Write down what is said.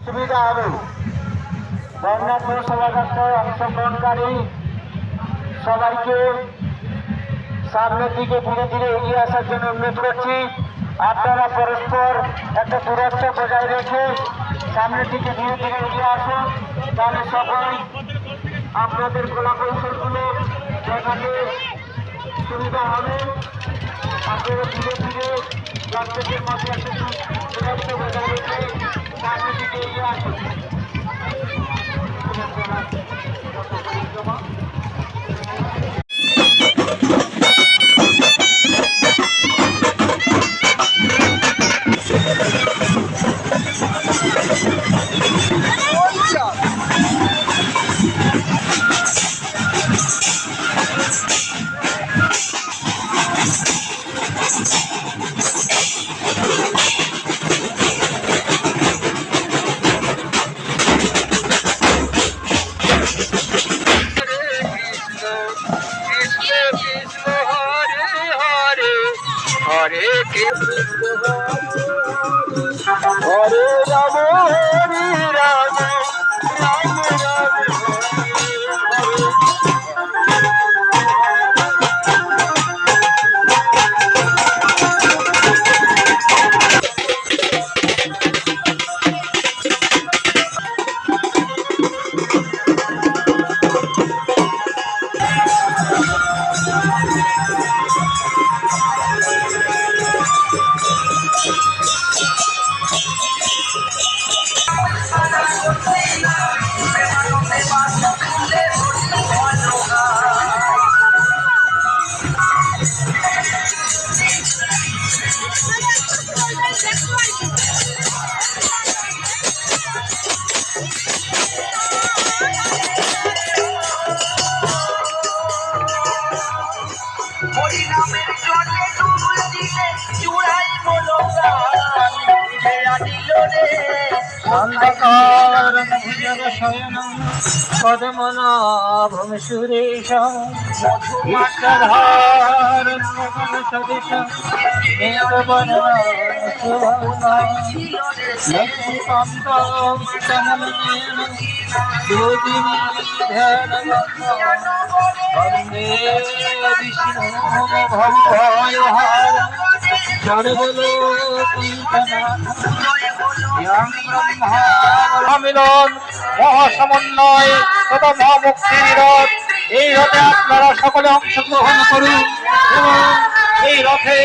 সুবিধা হবে। বর্ণাঢ্য শোভাযাত্রায় অংশগ্রহণকারী সবাইকে সামনের দিকে ধীরে ধীরে এগিয়ে আসার জন্য অনুরোধ করছি। আপনারা পরস্পর একটা দূরত্ব বজায় রেখে সামনের দিকে ধীরে ধীরে এগিয়ে আসুন, তাহলে সবাই আপনাদের কলাকৌশলগুলো দেখাতে সুবিধা হবে। আপনারা ধীরে ধীরে যাত্রীদের মধ্যে একটা দূরত্ব বজায় রেখে সামনের দিকে এগিয়ে আসুন। হরে কৃষ্ণ হরে রাম হরে রাম রাম রাম হরিনামের জলে ডুবুল দিলে চূড়াই মনোগান ফেরা দিল রে অন্ধকার ভুজগ শয়ন পদ্মনাভম সুরেশ ইষ্টধার সদৃশ নীলবন লক্ষ্মীকান্ত কমলনয়ন যোগিনী ধ্যান বন্দে বিষ্ণু ভবভয়হার মিলন মহাসমন্বয় তথা মহামুক্তি রথ। এই রথে আপনারা সকলে অংশগ্রহণ করুন এবং এই রথে